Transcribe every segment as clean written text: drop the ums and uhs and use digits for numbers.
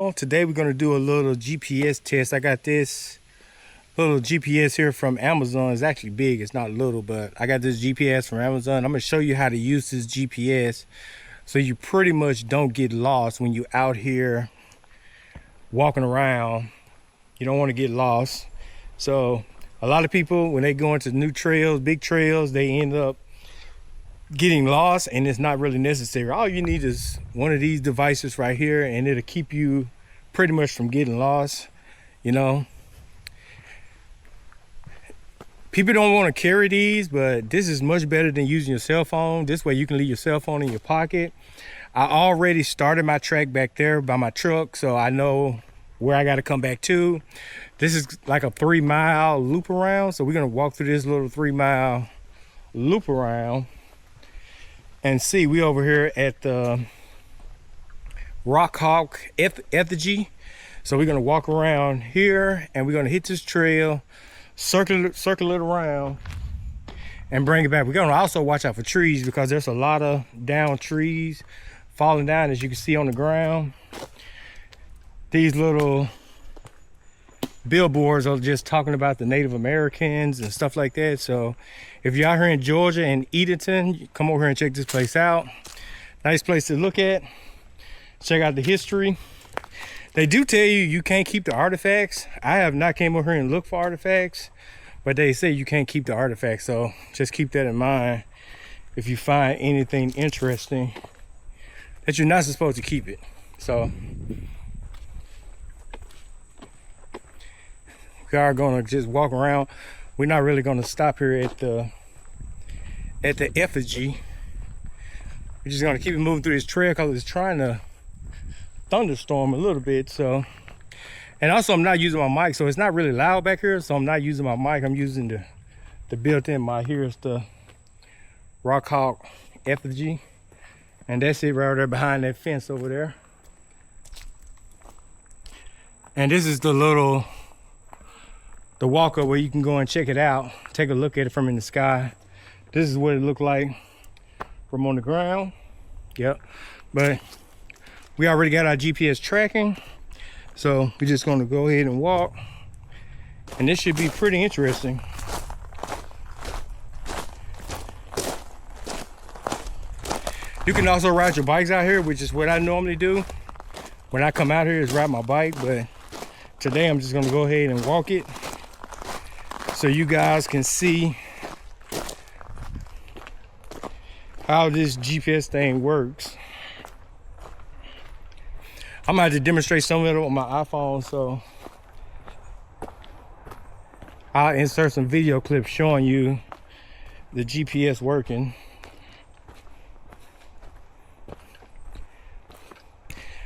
Well, today we're going to do a little GPS test. I got this little GPS here from Amazon. It's actually big, it's not little, but I got this GPS from Amazon. I'm going to show you how to use this GPS so you pretty much don't get lost when you're out here walking around. You don't want to get lost. So a lot of people, when they go into new trails, big trails, they end up getting lost, and it's not really necessary. All you need is one of these devices right here, and it'll keep you pretty much from getting lost. You know, people don't want to carry these, but this is much better than using your cell phone. This way you can leave your cell phone in your pocket. I already started my track back there by my truck, so I know where I got to come back to. This is like a 3-mile loop around, so we're gonna walk through this little 3-mile loop around and see. We over here at the Rock Hawk effigy. So we're gonna walk around here and we're gonna hit this trail, circle it around and bring it back. We're gonna also watch out for trees because there's a lot of down trees falling down, as you can see on the ground. These little billboards are just talking about the Native Americans and stuff like that. So if you're out here in Georgia and Edenton, come over here and check this place out. Nice place to look at. Check out the history. They do tell you you can't keep the artifacts. I have not came over here and looked for artifacts, but they say you can't keep the artifacts. So just keep that in mind if you find anything interesting that you're not supposed to keep it. So we are gonna just walk around. We're not really gonna stop here at the effigy. We're just gonna keep it moving through this trail because it's trying to thunderstorm a little bit. So, and also I'm not using my mic, so it's not really loud back here, so I'm not using my mic. I'm using the built-in mic. Here's the Rock Hawk effigy, and that's it right there behind that fence over there. And this is the walker where you can go and check it out, take a look at it from in the sky. This is what it looked like from on the ground. Yep. But we already got our GPS tracking, so we're just going to go ahead and walk, and this should be pretty interesting. You can also ride your bikes out here, which is what I normally do when I come out here, is ride my bike, but today I'm just going to go ahead and walk it so you guys can see how this GPS thing works. I'm gonna have to demonstrate some of it on my iPhone, so I'll insert some video clips showing you the GPS working.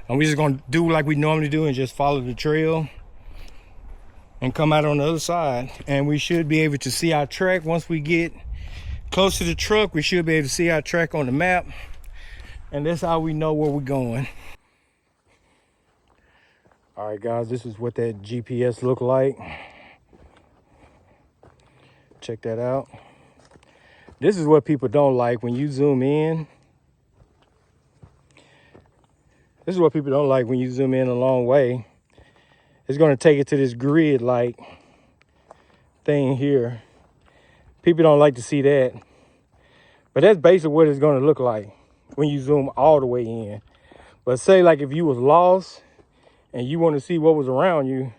And we're just gonna do like we normally do and just follow the trail and come out on the other side. And we should be able to see our track. Once we get close to the truck, we should be able to see our track on the map. And that's how we know where we're going. All right, guys, this is what that GPS looked like. Check that out. This is what people don't like when you zoom in. This is what people don't like when you zoom in a long way. It's going to take it to this grid-like thing here. People don't like to see that. But that's basically what it's going to look like when you zoom all the way in. But say like if you was lost and you want to see what was around you,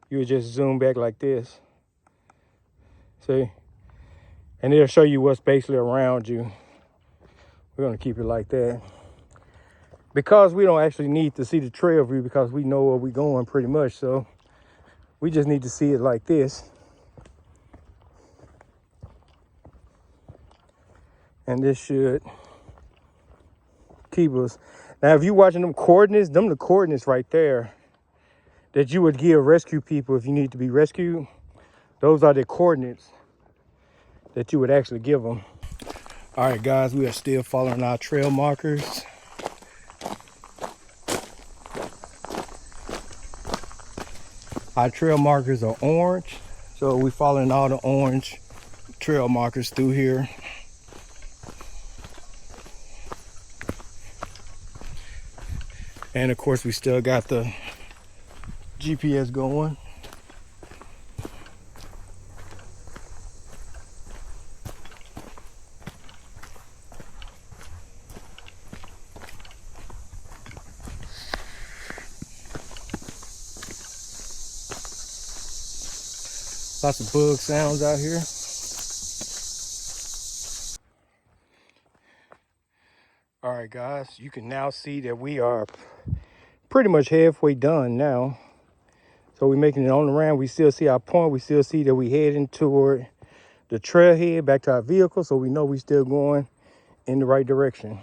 you would just zoom back like this. See? And it'll show you what's basically around you. We're going to keep it like that. Because we don't actually need to see the trail view because we know where we're going pretty much. So we just need to see it like this. And this should keep us. Now, if you're watching them coordinates, the coordinates right there that you would give rescue people if you need to be rescued. Those are the coordinates that you would actually give them. All right, guys, we are still following our trail markers. Our trail markers are orange, so we're following all the orange trail markers through here. And of course, we still got the GPS going. Lots of bug sounds out here. All right, guys, you can now see that we are pretty much halfway done now. So we're making it on the ramp. We still see our point. We still see that we heading toward the trailhead back to our vehicle. So we know we still going in the right direction.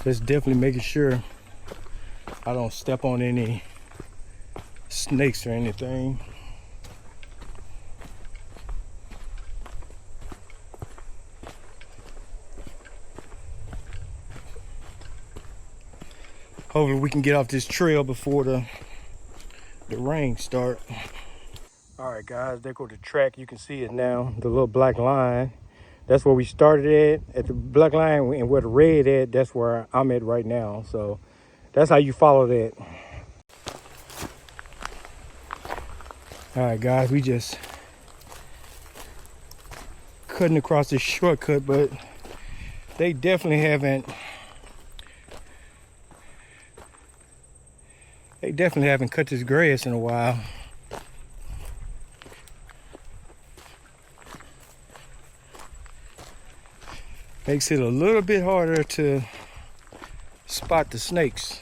Just definitely making sure I don't step on any snakes or anything. Hopefully we can get off this trail before the rain start. All right, guys, there go the track. You can see it now, the little black line. That's where we started at the black line, and where the red at, that's where I'm at right now. So that's how you follow that. All right, guys, we just cutting across this shortcut, but they definitely haven't cut this grass in a while. Makes it a little bit harder to spot the snakes.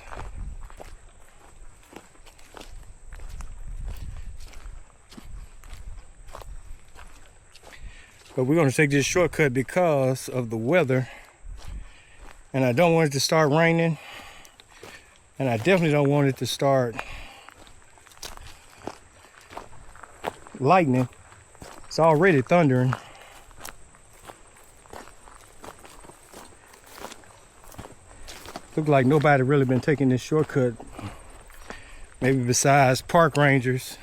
But we're gonna take this shortcut because of the weather. And I don't want it to start raining. And I definitely don't want it to start lightning. It's already thundering. Look like nobody really been taking this shortcut. Maybe besides park rangers.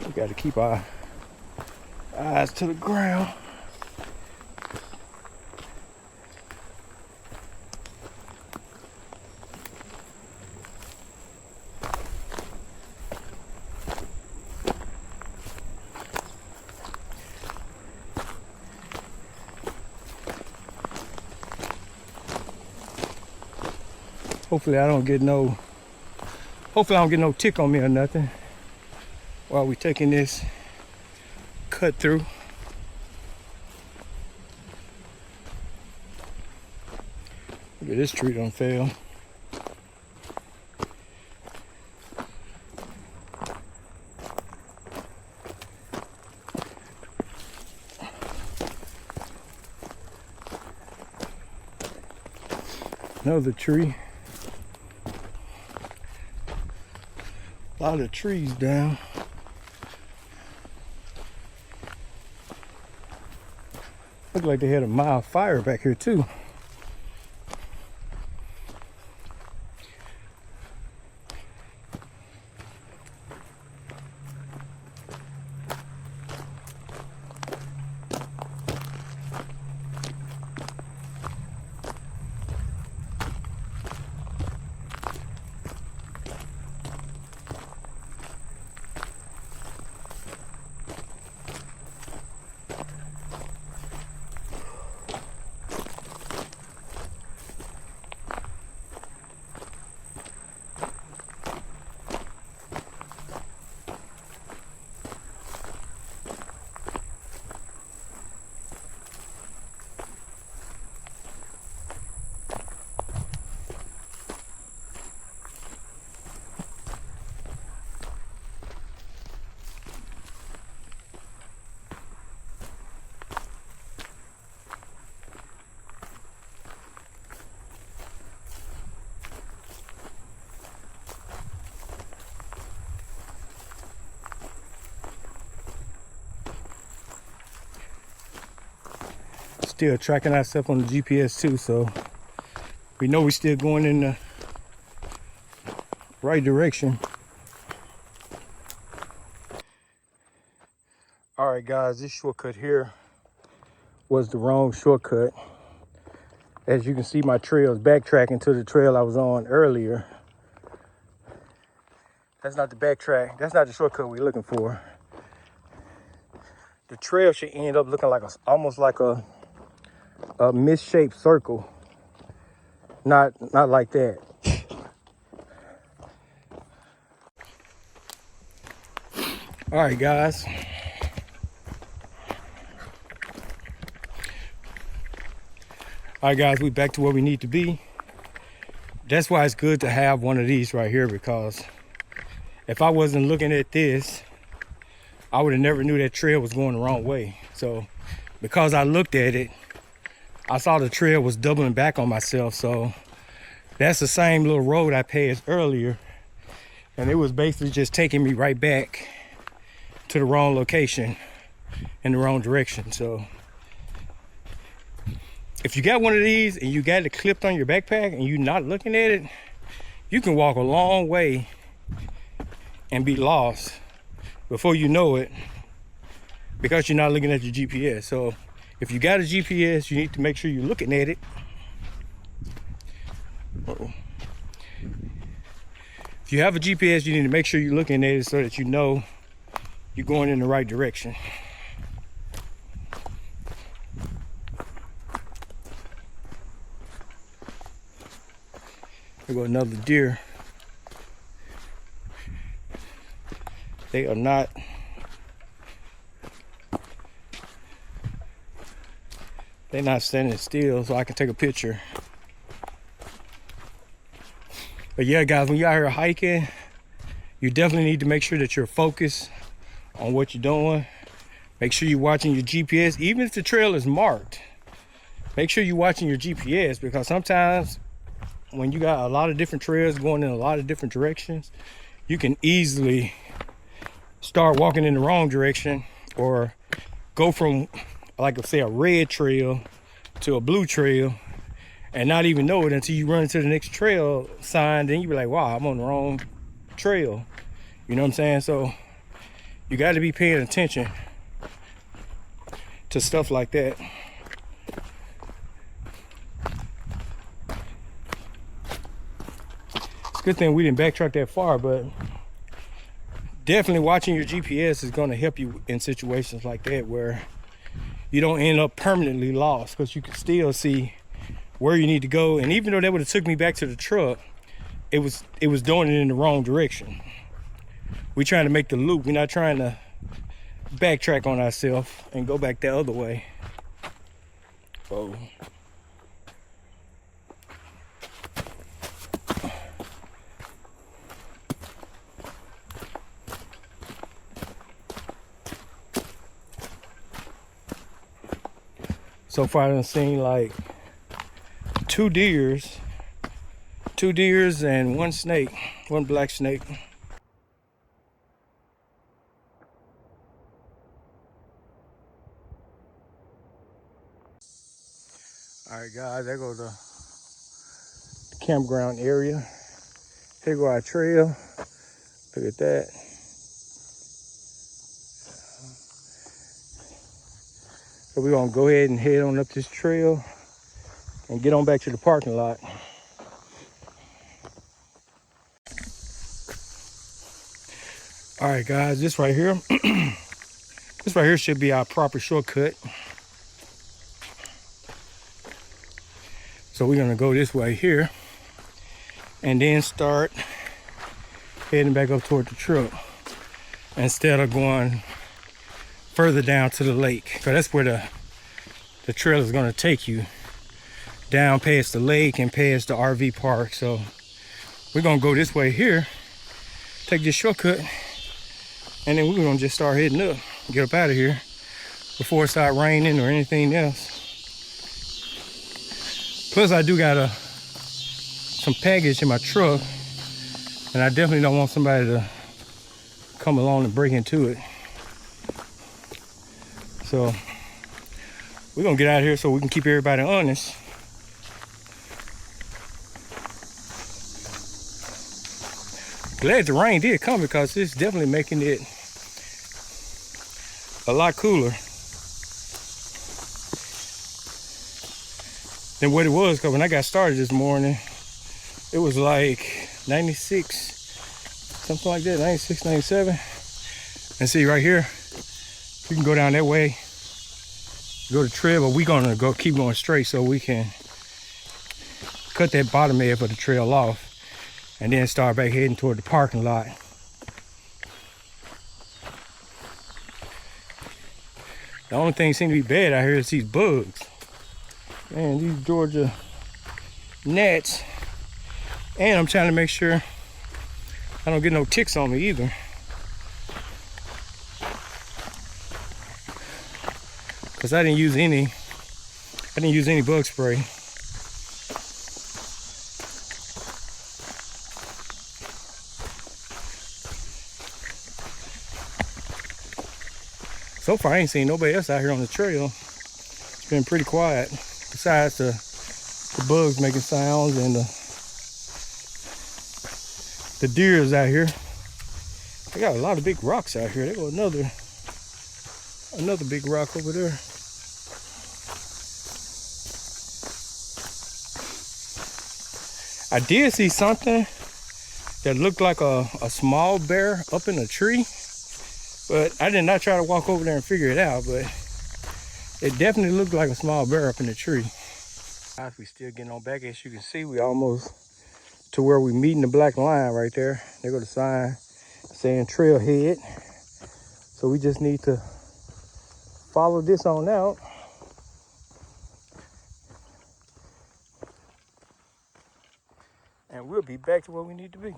We got to keep our eyes to the ground. Hopefully I don't get no tick on me or nothing while we taking this cut through. Look at this tree done fell. Another tree. A lot of trees down. Looked like they had a mild fire back here too. still tracking ourselves on the GPS too, so we know we're still going in the right direction. All right, guys, this shortcut here was the wrong shortcut. As you can see, my trail is backtracking to the trail I was on earlier. That's not the backtrack. That's not the shortcut we're looking for. The trail should end up looking like almost like a misshaped circle. Not like that. All right, guys. All right, guys, we back to where we need to be. That's why it's good to have one of these right here, because if I wasn't looking at this, I would have never knew that trail was going the wrong way. So because I looked at it, I saw the trail was doubling back on myself. So that's the same little road I passed earlier, and it was basically just taking me right back to the wrong location in the wrong direction. So if you got one of these and you got it clipped on your backpack and you're not looking at it, you can walk a long way and be lost before you know it, because you're not looking at your GPS. So if you got a GPS, you need to make sure you're looking at it. If you have a GPS, you need to make sure you're looking at it so that you know you're going in the right direction. There go another deer. They are not standing still, so I can take a picture. But yeah, guys, when you're out here hiking, you definitely need to make sure that you're focused on what you're doing. Make sure you're watching your GPS, even if the trail is marked. Make sure you're watching your GPS, because sometimes when you got a lot of different trails going in a lot of different directions, you can easily start walking in the wrong direction, or go from, like, say, a red trail to a blue trail and not even know it until you run into the next trail sign. Then you be like, wow, I'm on the wrong trail. You know what I'm saying? So you got to be paying attention to stuff like that. It's a good thing we didn't backtrack that far, but definitely watching your GPS is going to help you in situations like that where you don't end up permanently lost, because you can still see where you need to go. And even though that would have took me back to the truck, it was doing it in the wrong direction. We're trying to make the loop. We're not trying to backtrack on ourselves and go back the other way. So so far I've seen like two deers and one snake, one black snake. All right, guys, there goes the campground area. Here go our trail. Look at that. So we're gonna go ahead and head on up this trail and get on back to the parking lot. All right, guys, this right here, this right here should be our proper shortcut. So we're gonna go this way here and then start heading back up toward the truck instead of going further down to the lake, because that's where the trail is going to take you, down past the lake and past the RV park. So we're going to go this way here, take this shortcut, and then we're going to just start heading up, get up out of here before it starts raining or anything else. Plus I do got some package in my truck, and I definitely don't want somebody to come along and break into it. So We're gonna get out of here so we can keep everybody honest. Glad the rain did come because it's definitely making it a lot cooler than what it was. Because when I got started this morning, it was like 96, something like that, 96, 97. And see right here, you can go down that way, go to trail, but we're gonna keep going straight so we can cut that bottom edge of the trail off and then start back heading toward the parking lot. The only thing seems to be bad out here is these bugs. Man, these Georgia gnats. And I'm trying to make sure I don't get no ticks on me either. Cause I didn't use any bug spray. So far I ain't seen nobody else out here on the trail. It's been pretty quiet. Besides the bugs making sounds and the deers out here. They got a lot of big rocks out here. There go another big rock over there. I did see something that looked like a small bear up in a tree, but I did not try to walk over there and figure it out, but it definitely looked like a small bear up in the tree. Guys, we still getting on back. As you can see, we almost to where we meeting the black line right there. There go the sign saying trailhead. So we just need to follow this on out. And we'll be back to where we need to be.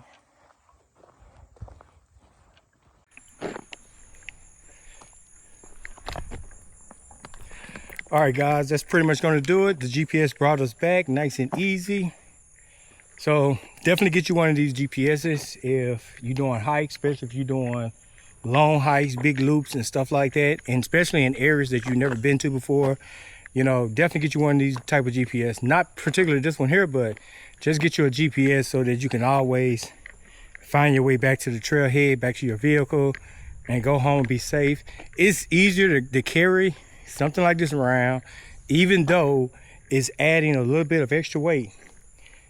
All right, guys, that's pretty much gonna do it. The GPS brought us back nice and easy. So definitely get you one of these GPSs if you're doing hikes, especially if you're doing long hikes, big loops and stuff like that. And especially in areas that you've never been to before, you know, definitely get you one of these type of GPS. Not particularly this one here, but just get you a GPS so that you can always find your way back to the trailhead, back to your vehicle, and go home and be safe. It's easier to carry something like this around, even though it's adding a little bit of extra weight.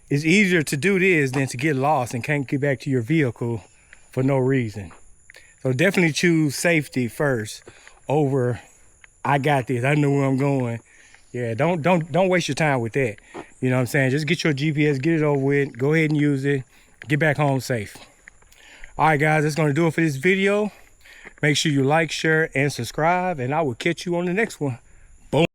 It's easier to do this than to get lost and can't get back to your vehicle for no reason. So definitely choose safety first over, I got this, I know where I'm going. Yeah, don't waste your time with that. You know what I'm saying? Just get your GPS, get it over with, go ahead and use it, get back home safe. All right, guys, that's gonna do it for this video. Make sure you like, share, and subscribe, and I will catch you on the next one.